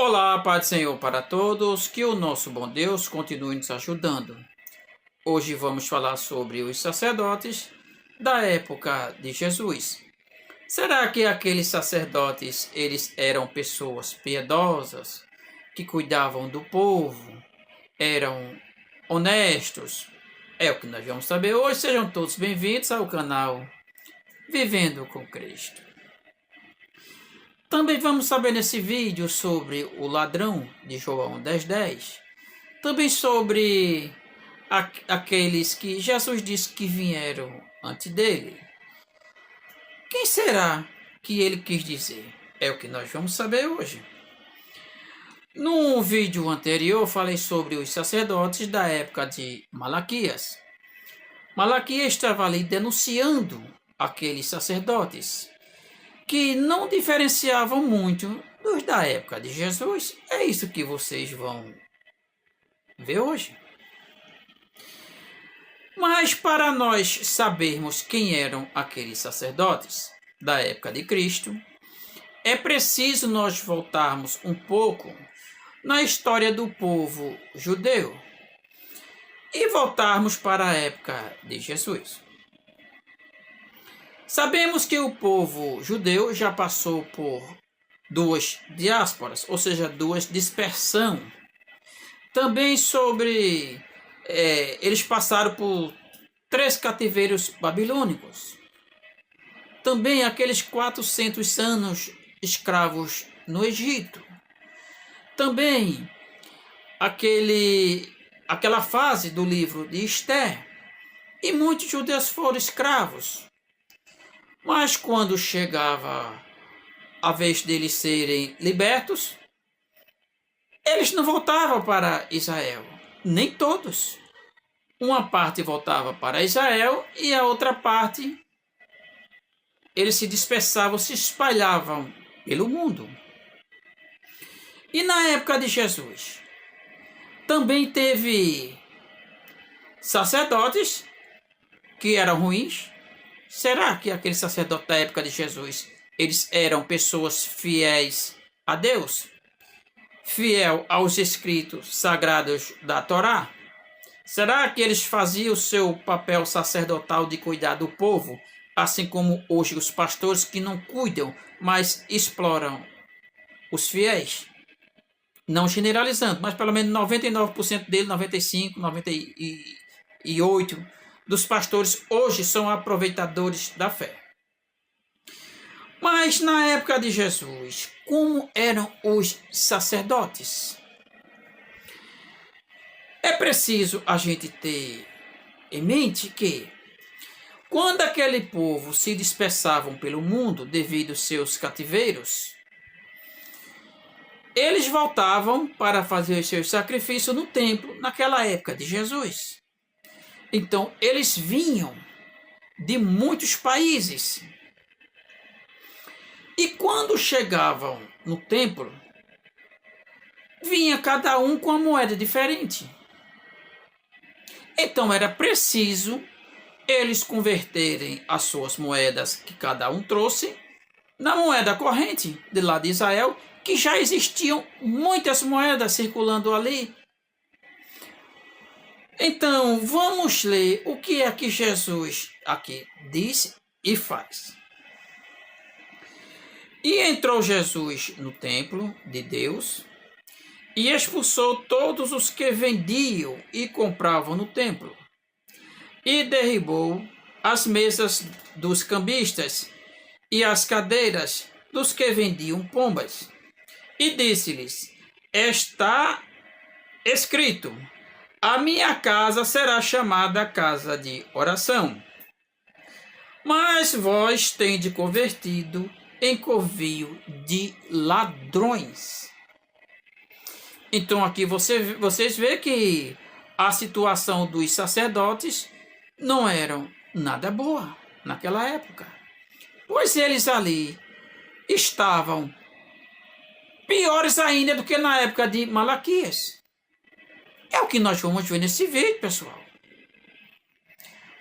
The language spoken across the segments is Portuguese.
Olá, Pai do Senhor para todos, que o nosso bom Deus continue nos ajudando. Hoje vamos falar sobre os sacerdotes da época de Jesus. Será que aqueles sacerdotes, eles eram pessoas piedosas, que cuidavam do povo, eram honestos? É o que nós vamos saber hoje. Sejam todos bem-vindos ao canal Vivendo com Cristo. Também vamos saber nesse vídeo sobre o ladrão de João 10:10. Também sobre aqueles que Jesus disse que vieram antes dele. Quem será que ele quis dizer? É o que nós vamos saber hoje. No vídeo anterior falei sobre os sacerdotes da época de Malaquias. Malaquias estava ali denunciando aqueles sacerdotes que não diferenciavam muito dos da época de Jesus. É isso que vocês vão ver hoje. Mas para nós sabermos quem eram aqueles sacerdotes da época de Cristo, é preciso nós voltarmos um pouco na história do povo judeu e voltarmos para a época de Jesus. Sabemos que o povo judeu já passou por duas diásporas, ou seja, duas dispersão. Também eles passaram por 3 cativeiros babilônicos. Também aqueles 400 anos escravos no Egito. Também aquela fase do livro de Esther. E muitos judeus foram escravos. Mas quando chegava a vez deles serem libertos, eles não voltavam para Israel. Nem todos. Uma parte voltava para Israel e a outra parte eles se dispersavam, se espalhavam pelo mundo. E na época de Jesus, também teve sacerdotes que eram ruins. Será que aqueles sacerdotes da época de Jesus, eles eram pessoas fiéis a Deus? Fiel aos escritos sagrados da Torá? Será que eles faziam o seu papel sacerdotal de cuidar do povo, assim como hoje os pastores que não cuidam, mas exploram os fiéis? Não generalizando, mas pelo menos 99% deles, 95%, 98% dos pastores hoje são aproveitadores da fé. Mas na época de Jesus, como eram os sacerdotes? É preciso a gente ter em mente que, quando aquele povo se dispersavam pelo mundo devido aos seus cativeiros, eles voltavam para fazer os seus sacrifícios no templo naquela época de Jesus. Então, eles vinham de muitos países. E quando chegavam no templo, vinha cada um com uma moeda diferente. Então, era preciso eles converterem as suas moedas que cada um trouxe na moeda corrente de lá de Israel, que já existiam muitas moedas circulando ali. Então, vamos ler o que é que Jesus aqui diz e faz. E entrou Jesus no templo de Deus e expulsou todos os que vendiam e compravam no templo, e derribou as mesas dos cambistas e as cadeiras dos que vendiam pombas, e disse-lhes: está escrito, a minha casa será chamada casa de oração, mas vós tendes convertido em covil de ladrões. Então aqui vocês veem que a situação dos sacerdotes não era nada boa naquela época, pois eles ali estavam piores ainda do que na época de Malaquias. É o que nós vamos ver nesse vídeo, pessoal.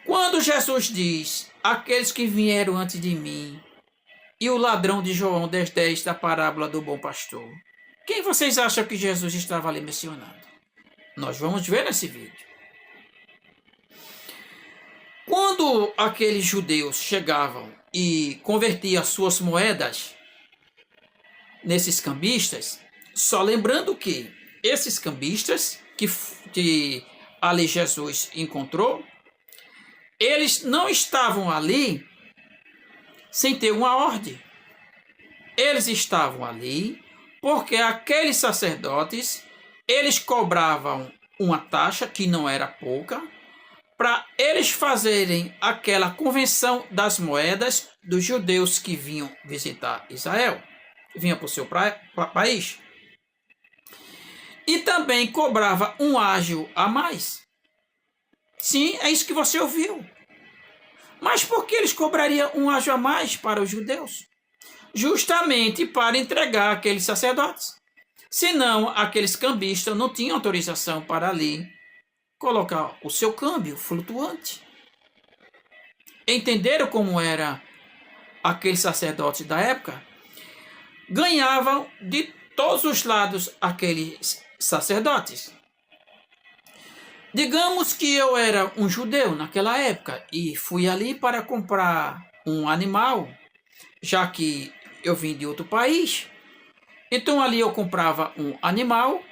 Quando Jesus diz, aqueles que vieram antes de mim, e o ladrão de João 10:10 da parábola do bom pastor, Quem vocês acham que Jesus estava ali mencionando? Nós vamos ver nesse vídeo. Quando aqueles judeus chegavam e convertiam suas moedas nesses cambistas, só lembrando que esses cambistas que ali Jesus encontrou, eles não estavam ali sem ter uma ordem. Eles estavam ali porque aqueles sacerdotes, eles cobravam uma taxa que não era pouca, para eles fazerem aquela convenção das moedas dos judeus que vinham visitar Israel, vinham para o seu país. E também cobrava um ágio a mais. Sim, é isso que você ouviu. Mas por que eles cobrariam um ágio a mais para os judeus? Justamente para entregar aqueles sacerdotes. Senão, aqueles cambistas não tinham autorização para ali colocar o seu câmbio flutuante. Entenderam como era aqueles sacerdotes da época? Ganhavam de todos os lados aqueles sacerdotes. Digamos que eu era um judeu naquela época e fui ali para comprar um animal, já que eu vim de outro país. Então ali eu comprava um animal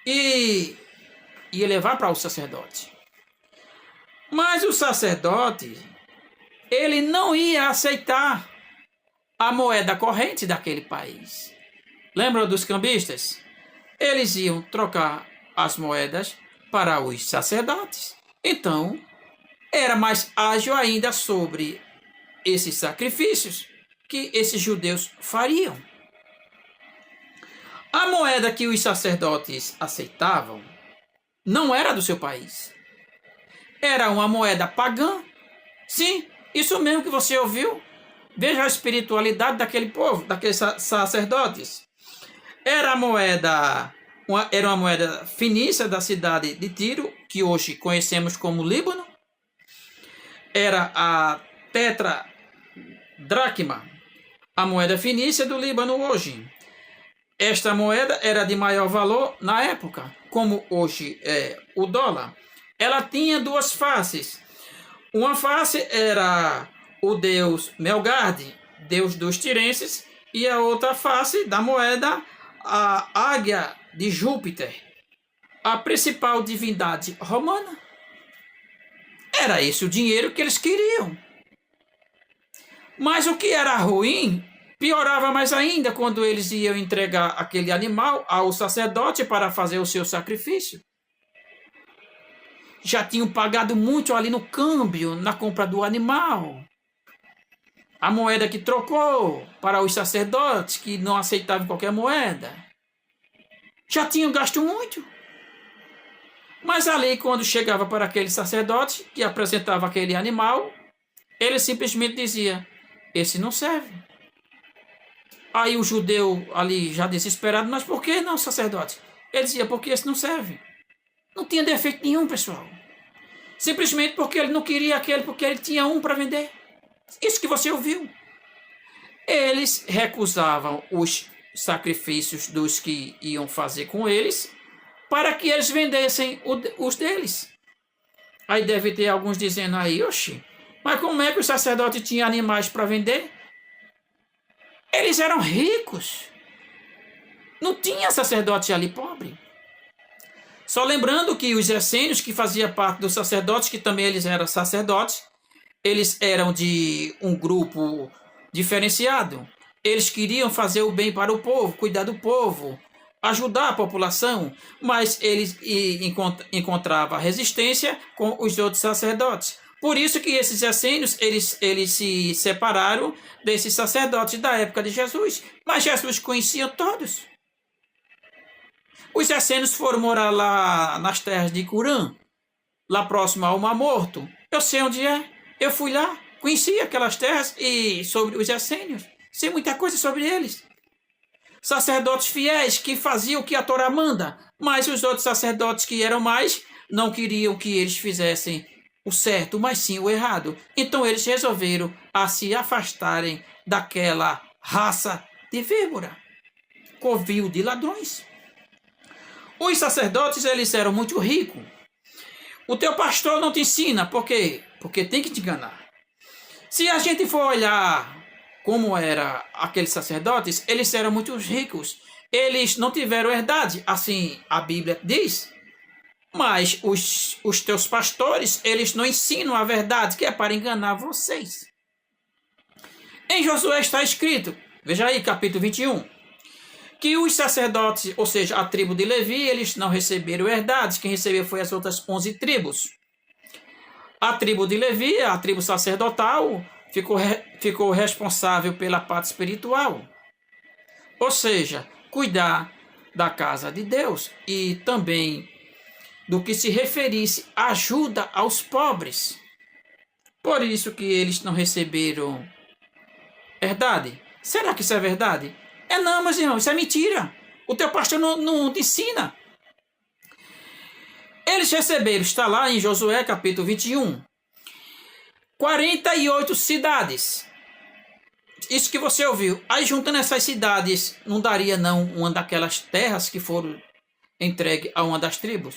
e ia levar para o sacerdote. Mas o sacerdote, ele não ia aceitar a moeda corrente daquele país. Lembram dos cambistas? Eles iam trocar as moedas para os sacerdotes. Então, era mais ágil ainda sobre esses sacrifícios que esses judeus fariam. A moeda que os sacerdotes aceitavam não era do seu país. Era uma moeda pagã. Sim, isso mesmo que você ouviu. Veja a espiritualidade daquele povo, daqueles sacerdotes. Era uma moeda fenícia da cidade de Tiro, que hoje conhecemos como Líbano. Era a tetradracma, a moeda fenícia do Líbano hoje. Esta moeda era de maior valor na época, como hoje é o dólar. Ela tinha duas faces. Uma face era o deus Melgarde, deus dos tirenses, e a outra face da moeda, a águia de Júpiter, a principal divindade romana. Era esse o dinheiro que eles queriam. Mas o que era ruim, piorava mais ainda quando eles iam entregar aquele animal ao sacerdote para fazer o seu sacrifício. Já tinham pagado muito ali no câmbio, na compra do animal. A moeda que trocou para os sacerdotes, que não aceitavam qualquer moeda. Já tinham gasto muito. Mas ali, quando chegava para aquele sacerdote, que apresentava aquele animal, ele simplesmente dizia, esse não serve. Aí o judeu ali já desesperado, mas por que não, sacerdote? Ele dizia, porque esse não serve. Não tinha defeito nenhum, pessoal. Simplesmente porque ele não queria aquele, porque ele tinha um para vender. Isso que você ouviu. Eles recusavam os sacrifícios dos que iam fazer com eles, para que eles vendessem os deles. Aí deve ter alguns dizendo aí, oxi, mas como é que os sacerdotes tinham animais para vender? Eles eram ricos. Não tinha sacerdote ali pobre. Só lembrando que os essênios, que faziam parte dos sacerdotes, que também eles eram sacerdotes, eles eram de um grupo diferenciado. Eles queriam fazer o bem para o povo, cuidar do povo, ajudar a população, mas eles encontravam resistência com os outros sacerdotes. Por isso que esses essênios, eles se separaram desses sacerdotes da época de Jesus. Mas Jesus conhecia todos. Os essênios foram morar lá nas terras de Curã, lá próximo ao Mar Morto. Eu sei onde é. Eu fui lá, conheci aquelas terras e sobre os essênios. Sei muita coisa sobre eles. Sacerdotes fiéis que faziam o que a Torá manda, mas os outros sacerdotes que eram mais não queriam que eles fizessem o certo, mas sim o errado. Então eles resolveram a se afastarem daquela raça de víbora. covil de ladrões. Os sacerdotes, eles eram muito ricos. O teu pastor não te ensina, por quê? Porque tem que te enganar. Se a gente for olhar como eram aqueles sacerdotes, eles eram muito ricos. Eles não tiveram herdade, assim a Bíblia diz. Mas os teus pastores, eles não ensinam a verdade, que é para enganar vocês. Em Josué está escrito, veja aí, capítulo 21, que os sacerdotes, ou seja, a tribo de Levi, eles não receberam herdades. Quem recebeu foi as outras 11 tribos. A tribo de Levi, a tribo sacerdotal, ficou responsável pela parte espiritual. Ou seja, cuidar da casa de Deus e também do que se referisse ajuda aos pobres. Por isso que eles não receberam herdade. Será que isso é verdade? Não, meus irmãos, isso é mentira. O teu pastor não te ensina. Eles receberam, está lá em Josué capítulo 21, 48 cidades. Isso que você ouviu. Aí juntando essas cidades, não daria não uma daquelas terras que foram entregues a uma das tribos?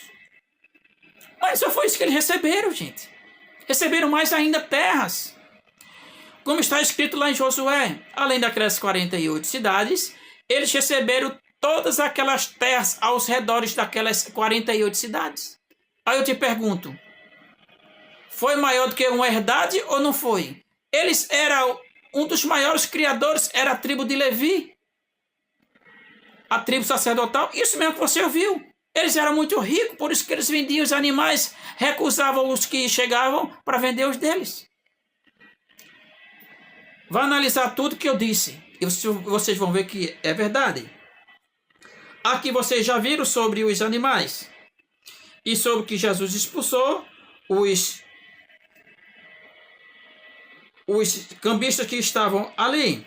Mas só foi isso que eles receberam, gente. Receberam mais ainda terras. Como está escrito lá em Josué, além daquelas 48 cidades, eles receberam todas aquelas terras aos redores daquelas 48 cidades. Aí eu te pergunto, foi maior do que uma herdade ou não foi? Eles eram, um dos maiores criadores era a tribo de Levi, a tribo sacerdotal, isso mesmo que você ouviu. Eles eram muito ricos, por isso que eles vendiam os animais, recusavam os que chegavam para vender os deles. Vai analisar tudo que eu disse e vocês vão ver que é verdade. Aqui vocês já viram sobre os animais e sobre que Jesus expulsou os cambistas que estavam ali.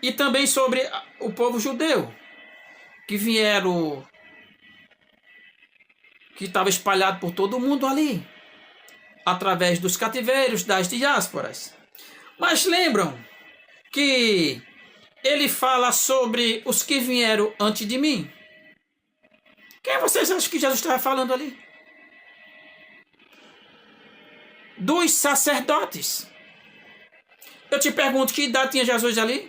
E também sobre o povo judeu, que vieram, que estava espalhado por todo o mundo ali, através dos cativeiros, das diásporas. Mas lembram que ele fala sobre os que vieram antes de mim? Quem vocês acham que Jesus estava falando ali? Dos sacerdotes. Eu te pergunto, que idade tinha Jesus ali?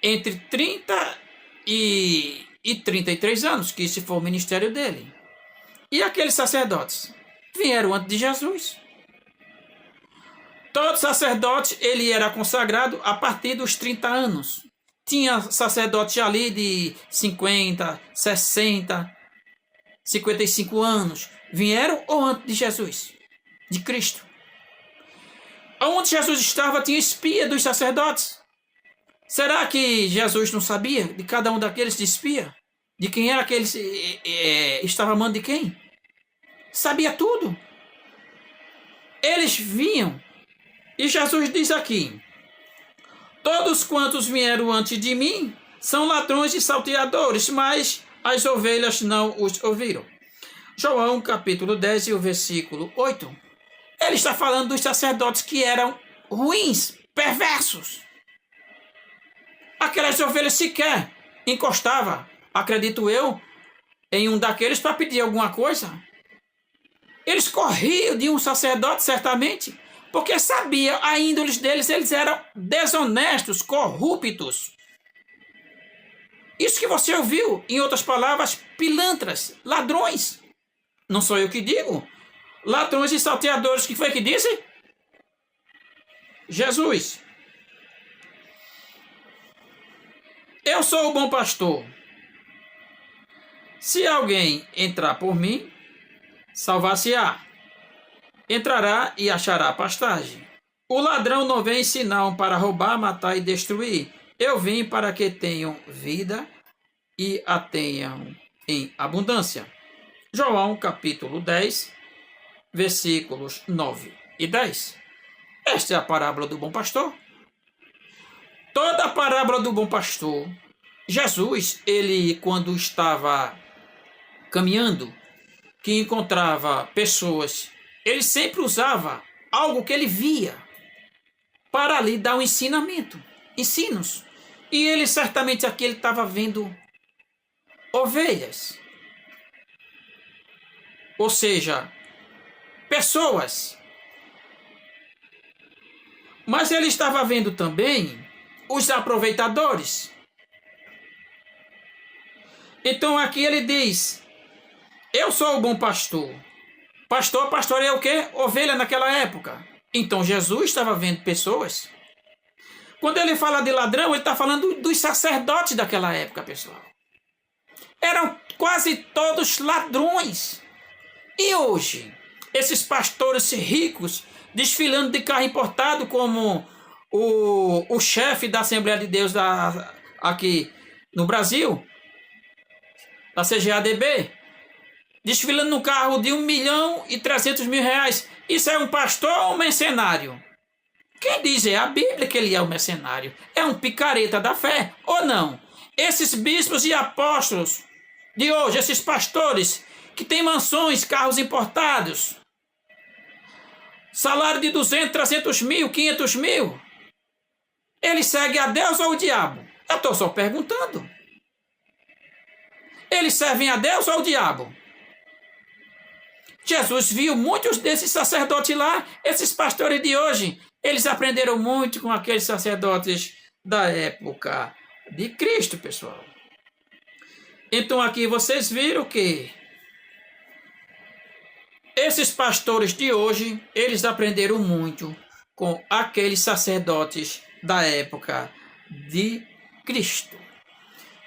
Entre 30 e 33 anos, que esse foi o ministério dele. E aqueles sacerdotes vieram antes de Jesus. Todo sacerdote, ele era consagrado a partir dos 30 anos. Tinha sacerdote ali de 50, 60, 55 anos. Vieram ou antes de Jesus? De Cristo. Onde Jesus estava tinha espia dos sacerdotes. Será que Jesus não sabia de cada um daqueles de espia? De quem era que ele estava amando de quem? Sabia tudo. Eles vinham. E Jesus diz aqui, todos quantos vieram antes de mim são ladrões e salteadores, mas as ovelhas não os ouviram. João capítulo 10 e o versículo 8. Ele está falando dos sacerdotes que eram ruins, perversos. Aquelas ovelhas sequer encostavam, acredito eu, em um daqueles para pedir alguma coisa. Eles corriam de um sacerdote, certamente, porque sabia a índole deles, eles eram desonestos, corruptos. Isso que você ouviu, em outras palavras, pilantras, ladrões. Não sou eu que digo. Ladrões e salteadores, que foi que disse? Jesus. Eu sou o bom pastor. Se alguém entrar por mim, salvar-se-á. Entrará e achará pastagem. O ladrão não vem senão para roubar, matar e destruir. Eu vim para que tenham vida e a tenham em abundância. João capítulo 10, versículos 9 e 10. Esta é a parábola do bom pastor. Toda a parábola do bom pastor, Jesus, ele quando estava caminhando, que encontrava pessoas, ele sempre usava algo que ele via para lhe dar um ensinamento, ensinos. E ele certamente aqui ele estava vendo ovelhas. Ou seja, pessoas. Mas ele estava vendo também os aproveitadores. Então aqui ele diz: eu sou o bom pastor. Pastor é o quê? Ovelha naquela época. Então Jesus estava vendo pessoas. Quando ele fala de ladrão, ele está falando dos sacerdotes daquela época, pessoal. Eram quase todos ladrões. E hoje, esses pastores ricos desfilando de carro importado como o chefe da Assembleia de Deus aqui no Brasil, da CGADB, desfilando no carro de 1.300.000 reais. Isso é um pastor ou um mercenário? Quem diz é a Bíblia que ele é um mercenário. É um picareta da fé, ou não? Esses bispos e apóstolos de hoje, esses pastores que têm mansões, carros importados, salário de 200, 300 mil, 500 mil, eles seguem a Deus ou o diabo? Eu estou só perguntando. Eles servem a Deus ou o diabo? Jesus viu muitos desses sacerdotes lá, esses pastores de hoje. Eles aprenderam muito com aqueles sacerdotes da época de Cristo, pessoal. Então aqui vocês viram que esses pastores de hoje, eles aprenderam muito com aqueles sacerdotes da época de Cristo.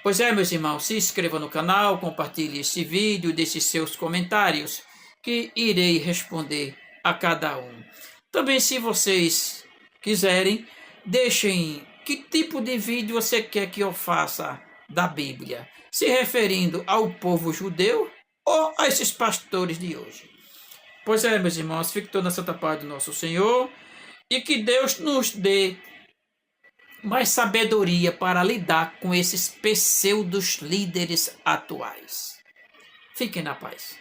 Pois é, meus irmãos, se inscreva no canal, compartilhe esse vídeo, deixe seus comentários, que irei responder a cada um. Também, se vocês quiserem, deixem que tipo de vídeo você quer que eu faça da Bíblia, se referindo ao povo judeu ou a esses pastores de hoje. Pois é, meus irmãos, fique toda na santa paz do nosso Senhor e que Deus nos dê mais sabedoria para lidar com esses pseudos líderes atuais. Fiquem na paz.